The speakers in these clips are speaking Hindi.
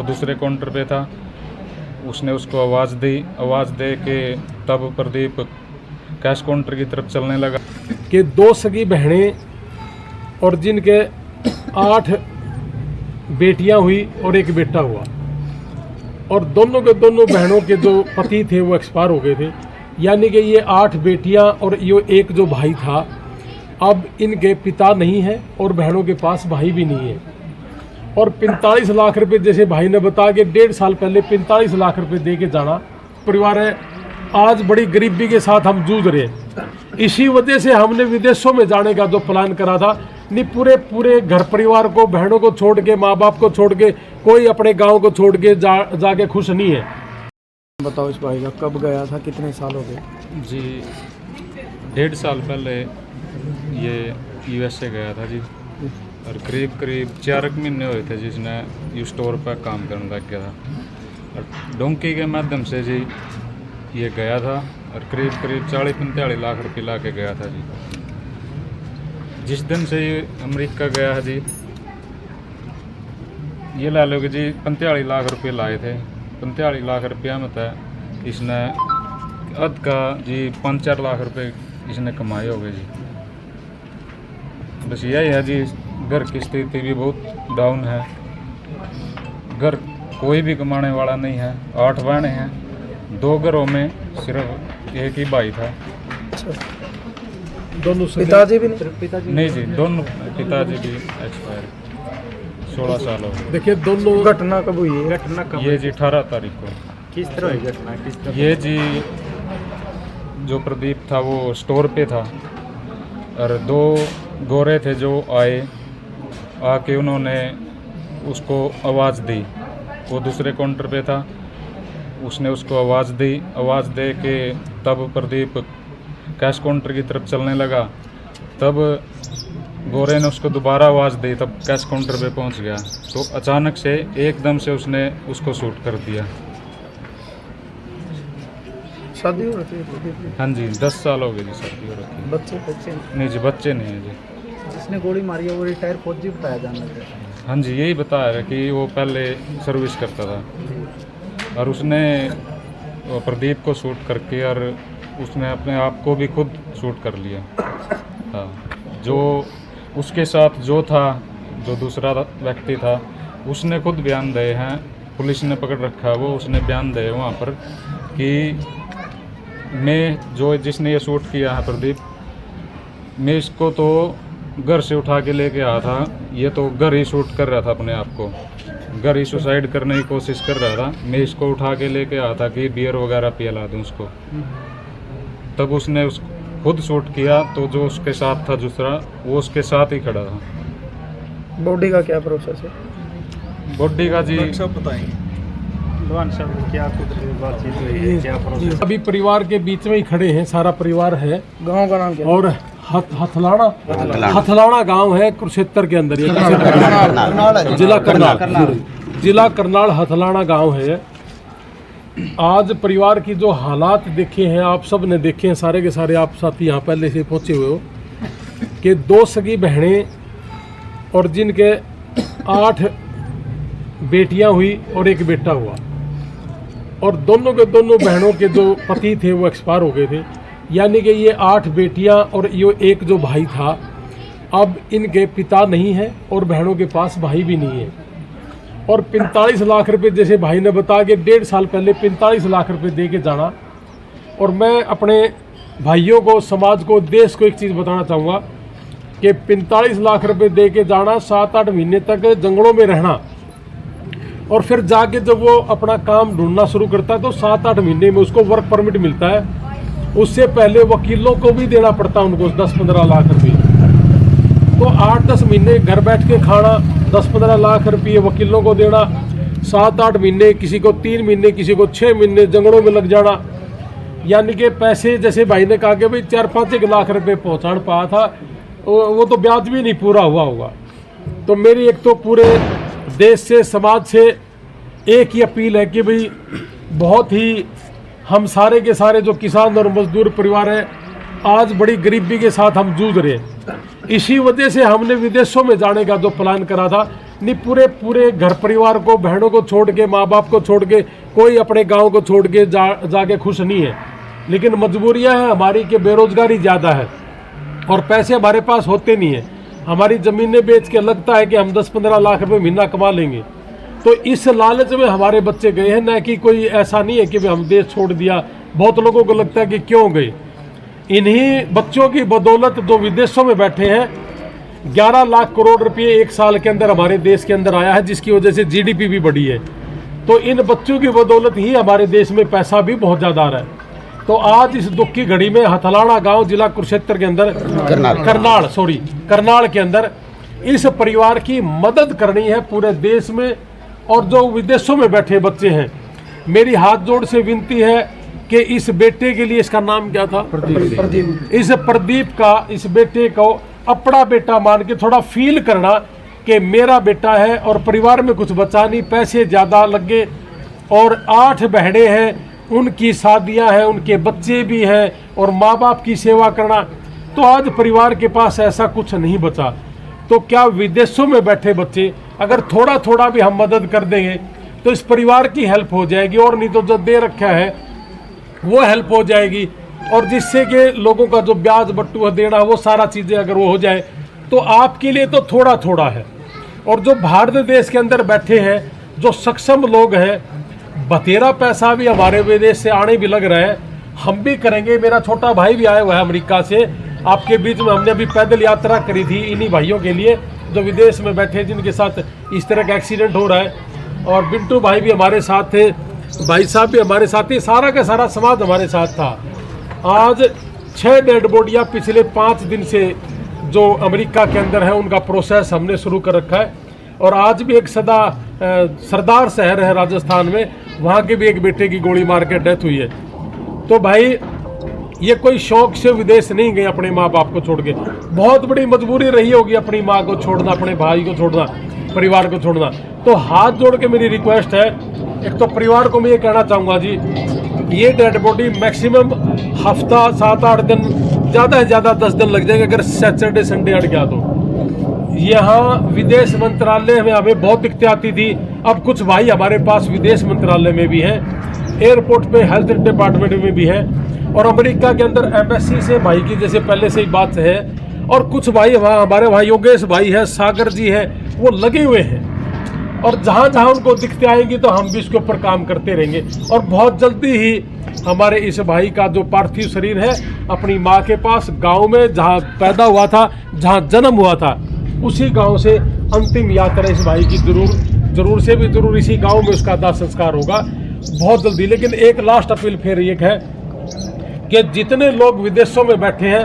वो दूसरे काउंटर पे था, उसने उसको आवाज़ दे के तब प्रदीप कैश काउंटर की तरफ चलने लगा कि दो सगी बहनें और जिनके 8 बेटियां हुई और एक बेटा हुआ, और दोनों के दोनों बहनों के जो पति थे वो एक्सपायर हो गए थे। यानी कि ये 8 बेटियां और ये एक जो भाई था, अब इनके पिता नहीं है और बहनों के पास भाई भी नहीं है। और 45 लाख रुपए जैसे भाई ने बताया कि 1.5 साल पहले 45 लाख रुपए दे के जाना परिवार है। आज बड़ी गरीबी के साथ हम जूझ रहे हैं। इसी वजह से हमने विदेशों में जाने का जो प्लान करा था, नहीं पूरे घर परिवार को, बहनों को छोड़ के, माँ बाप को छोड़ के, कोई अपने गांव को छोड़ के जाके खुश नहीं है। बताओ इस भाई का कब गया था, कितने साल हो गए? जी 1.5 साल पहले ये USA गया था जी, और करीब 4 महीने हुए थे जिसने यू स्टोर पर काम करने लग गया था। और डोंकी के माध्यम से जी ये गया था और करीब 40-45 लाख रुपये ला के गया था जी। जिस दिन से ये अमेरिका गया है जी, ये ला लो कि जी 45 लाख रुपये लाए थे। 45 लाख रुपया में था इसने अध का जी 5-4 लाख रुपए इसने कमाए हो गए जी। बस यही है जी, घर की स्थिति भी बहुत डाउन है। घर कोई भी कमाने वाला नहीं है। 8 बहनें हैं, 2 घरों में सिर्फ एक ही भाई था। दोनों पिताजी भी नहीं जी, दोनों पिताजी भी एक्सपायर 16 साल हो गए। देखिए दोनों घटना कब हुई है? घटना कब? ये जी 18 तारीख को। किस तरह हुई घटना? किस तरह? ये जी जो प्रदीप था वो स्टोर पे था और 2 गोरे थे जो आके उन्होंने उसको आवाज़ दी। वो दूसरे काउंटर पे था, उसने उसको आवाज़ दे के तब प्रदीप कैश काउंटर की तरफ चलने लगा। तब गोरे ने उसको दोबारा आवाज़ दी, तब कैश काउंटर पे पहुंच गया तो अचानक से एकदम से उसने उसको शूट कर दिया। शादी हो रखी है? हाँ जी 10 साल हो गए जी शादी हो रखी। बच्चे नहीं जी, बच्चे नहीं हैं जी। जिसने गोली मारी है वो रिटायर फौजी बताया जाने लगा। हाँ जी, यही बताया है कि वो पहले सर्विस करता था और उसने प्रदीप को शूट करके और उसने अपने आप को भी खुद शूट कर लिया। हाँ, जो उसके साथ जो था, जो दूसरा व्यक्ति था, उसने खुद बयान दिए हैं, पुलिस ने पकड़ रखा है वो। उसने बयान दिए वहाँ पर कि मैं जिसने ये शूट किया है प्रदीप, मैं इसको तो घर से उठा के लेके आया था, ये तो घर ही शूट कर रहा था अपने आप को, घर ही सुसाइड करने की कोशिश कर रहा था। मैं इसको उठा के लेके आया था कि बियर वगैरह पिला दूँ उसको। तब उसने खुद शूट किया तो जो उसके साथ था दूसरा, वो उसके साथ ही खड़ा था। बॉडी का क्या प्रोसेस है? बॉडी का जी सब बताएंगे। क्या बातचीत हुई है, क्या प्रोसेस? अभी परिवार के बीच में ही खड़े हैं, सारा परिवार है। गांव का नाम क्या? और हथलाना गांव है कुरुक्षेत्र के अंदर, जिला करनाल हथलाना गांव है। आज परिवार की जो हालात देखे हैं, आप सब ने देखे हैं, सारे के सारे आप साथी यहाँ पहले से पहुँचे हुए हो, कि 2 सगी बहनें और जिनके 8 बेटियां हुई और एक बेटा हुआ, और दोनों के दोनों बहनों के जो पति थे वो एक्सपायर हो गए थे। यानी कि ये 8 बेटियां और ये एक जो भाई था, अब इनके पिता नहीं है और बहनों के पास भाई भी नहीं है। और 45 लाख रुपए जैसे भाई ने बताया कि 1.5 साल पहले 45 लाख रुपए दे के जाना। और मैं अपने भाइयों को, समाज को, देश को एक चीज़ बताना चाहूँगा कि 45 लाख रुपए दे के जाना, 7-8 महीने तक जंगलों में रहना, और फिर जाके जब वो अपना काम ढूंढना शुरू करता है तो 7-8 महीने में उसको वर्क परमिट मिलता है। उससे पहले वकीलों को भी देना पड़ता है उनको 10-15 लाख रुपये। तो 8-10 महीने घर बैठ के खाना, 10-15 लाख रुपये वकीलों को देना, 7-8 महीने, किसी को 3 महीने, किसी को 6 महीने जंगलों में लग जाना। यानी कि पैसे, जैसे भाई ने कहा कि भाई 4-5 लाख रुपये पहुँचा पाया था, वो तो ब्याज भी नहीं पूरा हुआ होगा। तो मेरी एक तो पूरे देश से, समाज से एक ही अपील है कि भाई बहुत ही हम सारे के सारे जो किसान और मजदूर परिवार हैं, आज बड़ी गरीबी के साथ हम जूझ रहे हैं। इसी वजह से हमने विदेशों में जाने का जो प्लान करा था, नहीं, पूरे पूरे घर परिवार को, बहनों को छोड़ के, माँ बाप को छोड़ के, कोई अपने गांव को छोड़ के जाके खुश नहीं है। लेकिन मजबूरियां हैं हमारी कि बेरोजगारी ज़्यादा है और पैसे हमारे पास होते नहीं है। हमारी ज़मीनें बेच के लगता है कि हम 10-15 लाख रुपए महीना कमा लेंगे। तो इस लालच में हमारे बच्चे गए हैं, न कि कोई ऐसा नहीं है कि हम देश छोड़ दिया। बहुत लोगों को लगता है कि क्यों गए। इन्हीं बच्चों की बदौलत जो विदेशों में बैठे हैं, 11 लाख करोड़ रुपये एक साल के अंदर हमारे देश के अंदर आया है, जिसकी वजह से जीडीपी भी बढ़ी है। तो इन बच्चों की बदौलत ही हमारे देश में पैसा भी बहुत ज़्यादा आ रहा है। तो आज इस दुख की घड़ी में हथलाना गांव, जिला कुरुक्षेत्र के अंदर, करनाल के अंदर इस परिवार की मदद करनी है पूरे देश में। और जो विदेशों में बैठे बच्चे हैं, मेरी हाथ जोड़ से विनती है कि इस बेटे के लिए, इसका नाम क्या था? प्रदीप। इस प्रदीप का, इस बेटे को अपना बेटा मान के थोड़ा फील करना कि मेरा बेटा है और परिवार में कुछ बचा नहीं, पैसे ज़्यादा लगे और 8 बहनें हैं, उनकी शादियां हैं, उनके बच्चे भी हैं और माँ बाप की सेवा करना। तो आज परिवार के पास ऐसा कुछ नहीं बचा। तो क्या विदेशों में बैठे बच्चे अगर थोड़ा थोड़ा भी हम मदद कर देंगे तो इस परिवार की हेल्प हो जाएगी, और नहीं तो जो दे रखा है वो हेल्प हो जाएगी। और जिससे कि लोगों का जो ब्याज बट्टू देना, वो सारा चीज़ें अगर वो हो जाए तो आपके लिए तो थोड़ा थोड़ा है। और जो भारत देश के अंदर बैठे हैं, जो सक्षम लोग हैं, बतेरा पैसा भी हमारे विदेश से आने भी लग रहा है। हम भी करेंगे। मेरा छोटा भाई भी आया हुआ है अमेरिका से। आपके बीच में हमने अभी पैदल यात्रा करी थी इन्हीं भाइयों के लिए जो विदेश में बैठे, जिनके साथ इस तरह का एक्सीडेंट हो रहा है। और बिट्टू भाई भी हमारे साथ थे, भाई साहब भी हमारे साथ थे, सारा का सारा समाज हमारे साथ था। आज 6 डेड बॉडियाँ पिछले 5 दिन से जो अमेरिका के अंदर है, उनका प्रोसेस हमने शुरू कर रखा है। और आज भी एक सरदार शहर है राजस्थान में, वहाँ के भी एक बेटे की गोली मार के डेथ हुई है। तो भाई ये कोई शौक से विदेश नहीं गए अपने माँ बाप को छोड़ के, बहुत बड़ी मजबूरी रही होगी अपनी माँ को छोड़ना, अपने भाई को छोड़ना, परिवार को छोड़ना। तो हाथ जोड़ के मेरी रिक्वेस्ट है, एक तो परिवार को मैं ये कहना चाहूँगा जी, ये डेड बॉडी मैक्सिमम हफ्ता 7-8 दिन, ज़्यादा से ज़्यादा 10 दिन लग जाएंगे अगर सैटरडे संडे अट गया तो। यहाँ विदेश मंत्रालय में हमें बहुत दिक्कतें आती थी, अब कुछ भाई हमारे पास विदेश मंत्रालय में भी हैं, एयरपोर्ट पे हेल्थ डिपार्टमेंट में भी है, और अमेरिका के अंदर एम्बेसी से भाई की जैसे पहले से ही बात है। और कुछ भाई वहाँ हमारे भाई योगेश भाई है, सागर जी है, वो लगे हुए हैं। और जहाँ जहाँ उनको दिक्कतें आएंगी तो हम भी इसके ऊपर काम करते रहेंगे। और बहुत जल्दी ही हमारे इस भाई का जो पार्थिव शरीर है अपनी माँ के पास गाँव में, जहाँ पैदा हुआ था, जहाँ जन्म हुआ था, उसी गांव से अंतिम यात्रा इस भाई की जरूर से भी जरूर इसी गांव में उसका दाह संस्कार होगा बहुत जल्दी। लेकिन एक लास्ट अपील फिर एक है कि जितने लोग विदेशों में बैठे हैं,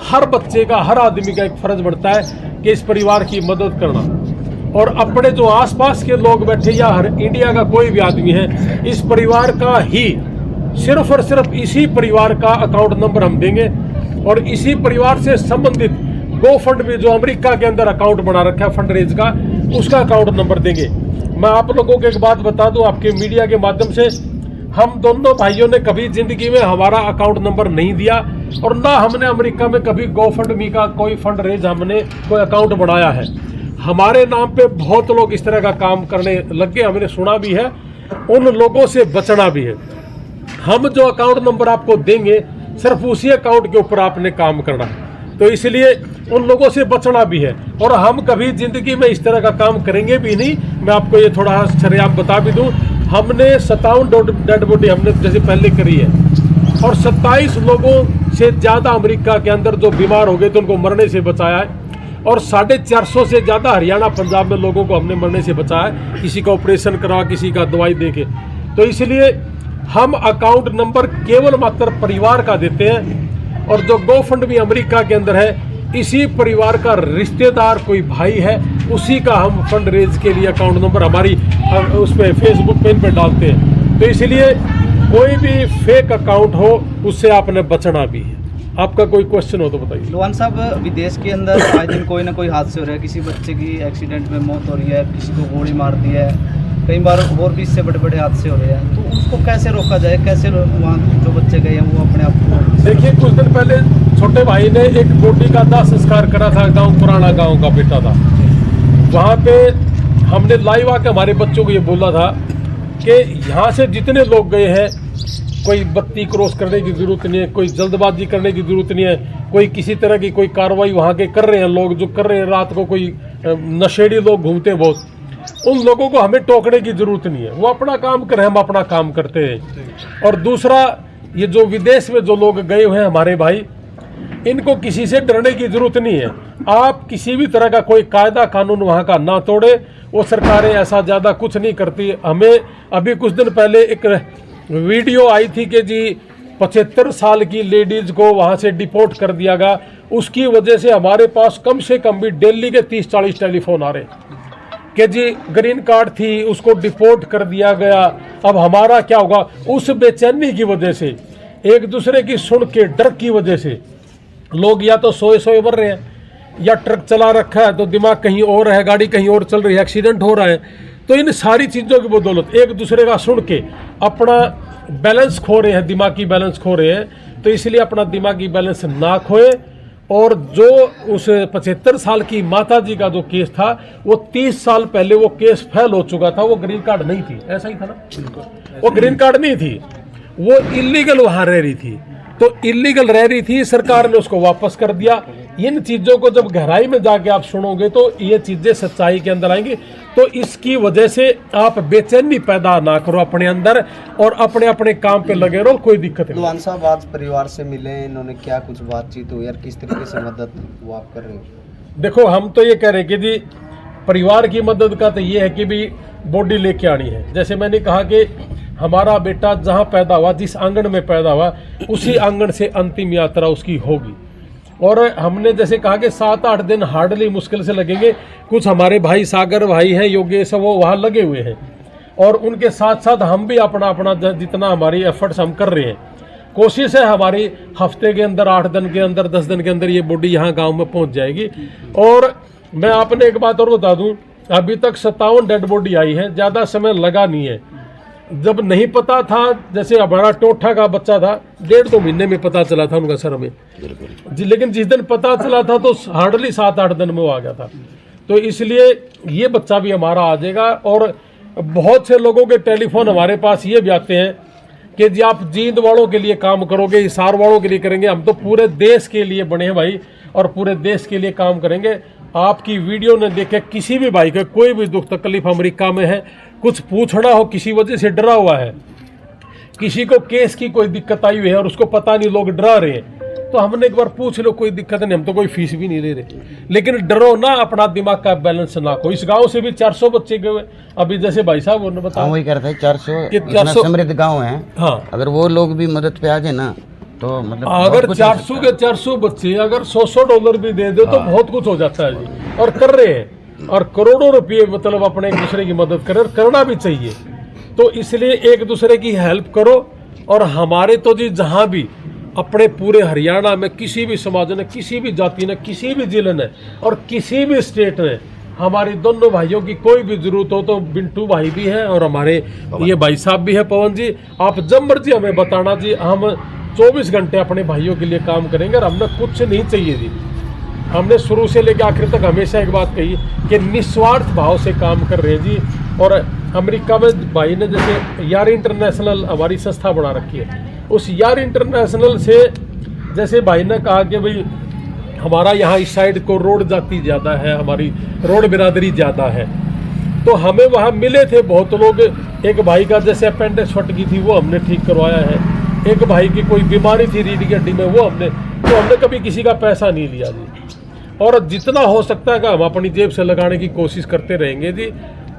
हर बच्चे का, हर आदमी का एक फर्ज बनता है कि इस परिवार की मदद करना। और अपने जो आसपास के लोग बैठे या हर इंडिया का कोई भी आदमी है, इस परिवार का ही सिर्फ और सिर्फ इसी परिवार का अकाउंट नंबर हम देंगे और इसी परिवार से संबंधित गो फंड में जो अमेरिका के अंदर अकाउंट बना रखा है फंड रेज का, उसका अकाउंट नंबर देंगे। मैं आप लोगों को एक बात बता दूं, आपके मीडिया के माध्यम से, हम दोनों भाइयों ने कभी जिंदगी में हमारा अकाउंट नंबर नहीं दिया और ना हमने अमेरिका में कभी गो फंड मी का कोई फंड रेज हमने कोई अकाउंट बनाया है। हमारे नाम पे बहुत लोग इस तरह का काम करने लग गए, हमने सुना भी है, उन लोगों से बचना भी है। हम जो अकाउंट नंबर आपको देंगे, सिर्फ उसी अकाउंट के ऊपर आपने काम करना है। तो इसलिए उन लोगों से बचना भी है और हम कभी जिंदगी में इस तरह का काम करेंगे भी नहीं। मैं आपको ये थोड़ा सरेआम बता भी दूं, हमने 57 डेड बॉडी हमने जैसे पहले करी है और 27 लोगों से ज़्यादा अमेरिका के अंदर जो बीमार हो गए थे उनको मरने से बचाया है और 450 से ज़्यादा हरियाणा पंजाब में लोगों को हमने मरने से बचाया है, किसी का ऑपरेशन करा, किसी का दवाई दे के। तो इसलिए हम अकाउंट नंबर केवल मात्र परिवार का देते हैं और जो गो फंड भी अमेरिका के अंदर है, इसी परिवार का रिश्तेदार कोई भाई है, उसी का हम फंड रेज के लिए अकाउंट नंबर हमारी उस पर फेसबुक पेज पे डालते हैं। तो इसलिए कोई भी फेक अकाउंट हो उससे आपने बचना भी है। आपका कोई क्वेश्चन हो तो बताइए। लोहान साहब, विदेश के अंदर आए दिन कोई ना कोई हादसे हो रहे हैं, किसी बच्चे की एक्सीडेंट में मौत हो रही है, किसी को गोली मार दी है, कई बार और भी इससे बड़े बड़े हादसे हो रहे हैं। तो उसको कैसे रोका जाए, कैसे वहाँ जो बच्चे गए हैं वो अपने आप को? देखिए, कुछ दिन पहले छोटे भाई ने एक बॉडी का दाह संस्कार करा था, गांव पुराना गांव का बेटा था। वहाँ पे हमने लाइव आके हमारे बच्चों को ये बोला था कि यहाँ से जितने लोग गए हैं, कोई बत्ती क्रॉस करने की ज़रूरत नहीं है, कोई जल्दबाजी करने की ज़रूरत नहीं है, कोई किसी तरह की कोई कार्रवाई वहाँ के कर रहे हैं लोग जो कर रहे हैं, रात को कोई नशेड़ी लोग घूमते हैं बहुत, उन लोगों को हमें टोकने की ज़रूरत नहीं है, वो अपना काम करें, हम अपना काम करते हैं। और दूसरा, ये जो विदेश में जो लोग गए हुए हैं हमारे भाई, इनको किसी से डरने की ज़रूरत नहीं है। आप किसी भी तरह का कोई कायदा कानून वहाँ का ना तोड़े, वो सरकारें ऐसा ज़्यादा कुछ नहीं करती। हमें अभी कुछ दिन पहले एक वीडियो आई थी कि जी 75 साल की लेडीज़ को वहाँ से डिपोर्ट कर दिया गया, उसकी वजह से हमारे पास कम से कम भी दिल्ली के 30-40 टेलीफोन आ रहे कि जी ग्रीन कार्ड थी उसको डिपोर्ट कर दिया गया, अब हमारा क्या होगा। उस बेचैनी की वजह से, एक दूसरे की सुन के डर की वजह से लोग या तो सोए मर रहे हैं, या ट्रक चला रखा है तो दिमाग कहीं और है, गाड़ी कहीं और चल रही है, एक्सीडेंट हो रहा है। तो इन सारी चीज़ों की बदौलत एक दूसरे का सुन के अपना बैलेंस खो रहे हैं, दिमागी बैलेंस खो रहे हैं। तो इसलिए अपना दिमागी बैलेंस ना खोए। और जो उस 75 साल की माता जी का जो केस था, वो 30 साल पहले वो केस फेल हो चुका था, वो ग्रीन कार्ड नहीं थी, ऐसा ही था ना, वो ग्रीन कार्ड नहीं थी, वो इलीगल वहाँ रह रही थी। तो इलीगल रह रही थी, सरकार ने उसको वापस कर दिया। इन चीज़ों को जब गहराई में जाके आप सुनोगे तो ये चीज़ें सच्चाई के अंदर आएंगी। तो इसकी वजह से आप बेचैनी पैदा ना करो अपने अंदर, और अपने अपने काम पे लगे रहो, कोई दिक्कत नहीं। लोहान साहब आज परिवार से मिले, इन्होंने क्या कुछ बातचीत हुई और किस तरीके से मदद वो आप कर रहे हो? देखो, हम तो ये कह रहे हैं कि जी परिवार की मदद का तो ये है कि भी बॉडी लेके आनी है। जैसे मैंने कहा कि हमारा बेटा जहाँ पैदा हुआ, जिस आंगन में पैदा हुआ, उसी आंगन से अंतिम यात्रा उसकी होगी। और हमने जैसे कहा कि 7-8 दिन हार्डली मुश्किल से लगेंगे। कुछ हमारे भाई सागर भाई हैं, योगेश, वो वहाँ लगे हुए हैं, और उनके साथ साथ हम भी अपना अपना जितना हमारी एफर्ट्स हम कर रहे हैं। कोशिश है हमारी हफ्ते के अंदर, 8 दिन के अंदर, 10 दिन के अंदर ये बॉडी यहाँ गाँव में पहुँच जाएगी। और मैं आपने एक बात और बता दूँ, अभी तक 57 डेड बॉडी आई है, ज़्यादा समय लगा नहीं है। जब नहीं पता था, जैसे हमारा टोठा का बच्चा था, 1.5-2 महीने में पता चला था उनका सर में जी, लेकिन जिस दिन पता चला था तो हार्डली 7-8 दिन में वो आ गया था। तो इसलिए ये बच्चा भी हमारा आ जाएगा। और बहुत से लोगों के टेलीफोन हमारे पास ये भी आते हैं कि जी आप जींद वालों के लिए काम करोगे, हिसार वालों के लिए करेंगे। हम तो पूरे देश के लिए बने हैं भाई, और पूरे देश के लिए काम करेंगे। आपकी वीडियो ने देखे किसी भी भाई का कोई भी दुख तकलीफ अमेरिका में है, कुछ पूछना हो, किसी वजह से डरा हुआ है, किसी को केस की कोई दिक्कत आई हुई है और उसको पता नहीं, लोग डरा रहे हैं, तो हमने एक बार पूछ लो, कोई दिक्कत नहीं, हम तो कोई फीस भी नहीं ले रहे। लेकिन डरो ना, अपना दिमाग का बैलेंस ना खो। इस गांव से भी 400 बच्चे गए। अभी जैसे भाई साहब उन्होंने बताया, वही करते हैं 400 400 समृद्ध गाँव है। हाँ, अगर वो लोग भी मदद पे आ जाए ना, तो मतलब अगर 400 के 400 बच्चे अगर $100 भी दे दो तो बहुत कुछ हो जाता है जी। और कर रहे हैं, और करोड़ों रुपये मतलब अपने एक दूसरे की मदद करें, करना भी चाहिए। तो इसलिए एक दूसरे की हेल्प करो। और हमारे तो जी जहाँ भी अपने पूरे हरियाणा में किसी भी समाज ने, किसी भी जाति ने, किसी भी जिले ने और किसी भी स्टेट ने हमारी दोनों भाइयों की कोई भी जरूरत हो तो बिंटू भाई भी है और हमारे ये भाई साहब भी है पवन जी, आप जब मर्जी हमें बताना जी, हम 24 घंटे अपने भाइयों के लिए काम करेंगे। और हमने कुछ नहीं चाहिए जी, हमने शुरू से लेकर आखिर तक हमेशा एक बात कही कि निस्वार्थ भाव से काम कर रहे हैं जी। और अमेरिका में भाई ने जैसे यार इंटरनेशनल हमारी संस्था बना रखी है, उस यार इंटरनेशनल से जैसे भाई ने कहा कि भाई हमारा यहाँ इस साइड को रोड जाति ज़्यादा है, हमारी रोड बिरादरी ज़्यादा है, तो हमें वहाँ मिले थे बहुत लोग। एक भाई का जैसे अपेंडिक्स फट गई थी, वो हमने ठीक करवाया है। एक भाई की कोई बीमारी थी रीढ़ की हड्डी में, वो हमने कभी किसी का पैसा नहीं लिया जी। और जितना हो सकता है कि हम अपनी जेब से लगाने की कोशिश करते रहेंगे जी।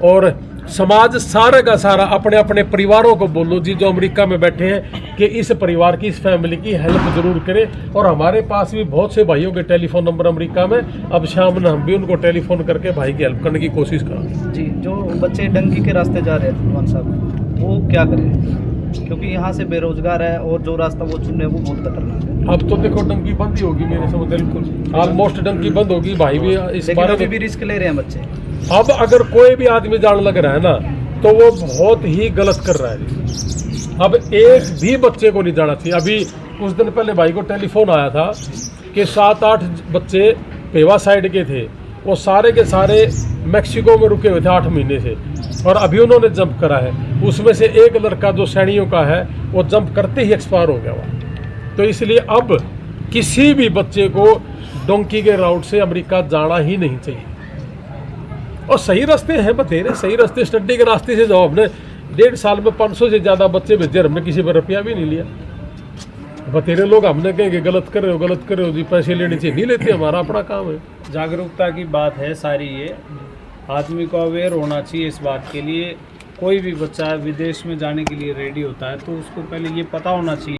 और समाज सारा का सारा अपने अपने परिवारों को बोलो जी, जो अमेरिका में बैठे हैं, कि इस परिवार की, इस फैमिली की हेल्प जरूर करें। और हमारे पास भी बहुत से भाइयों के टेलीफोन नंबर अमेरिका में, अब शाम में हम भी उनको टेलीफोन करके भाई की हेल्प करने की कोशिश करेंगे जी। जो बच्चे डंकी के रास्ते जा रहे हैं लोहान साहब, वो क्या करें? क्योंकि यहाँ से बेरोजगार है और जो रास्ता वो चुने वो बहुत खतरनाक है। अब तो देखो डंकी बंद ही होगी मेरे समझ, बिल्कुल ऑलमोस्ट डंकी बंद होगी। भाई भी इस बारे में भी रिस्क ले रहे हैं बच्चे। अब अगर कोई भी आदमी जान लग रहा है ना, तो वो बहुत ही गलत कर रहा है। अब एक भी बच्चे को नहीं जाना चाहिए। अभी कुछ दिन पहले भाई को टेलीफोन आया था कि 7-8 बच्चे पेवा साइड के थे, वो सारे के सारे मैक्सिको में रुके हुए थे 8 महीने से, और अभी उन्होंने जंप करा है। उसमें से एक लड़का जो सैनियों का है वो जंप करते ही एक्सपायर हो गया हुआ। तो इसलिए अब किसी भी बच्चे को डोंकी के राउट से अमेरिका जाना ही नहीं चाहिए। और सही रास्ते हैं बतेरे, सही रास्ते, स्टडी के रास्ते से जाओ। हमने 1.5 साल में 500 से ज़्यादा बच्चे भेजे, हमने किसी पर रुपया भी नहीं लिया। बतेरे लोग हमने कहेंगे गलत कर रहे हो जी, पैसे लेने चाहिए, नहीं लेते, हमारा अपना काम है। जागरूकता की बात है सारी। ये आदमी को अवेयर होना चाहिए इस बात के लिए। कोई भी बच्चा विदेश में जाने के लिए रेडी होता है तो उसको पहले ये पता होना चाहिए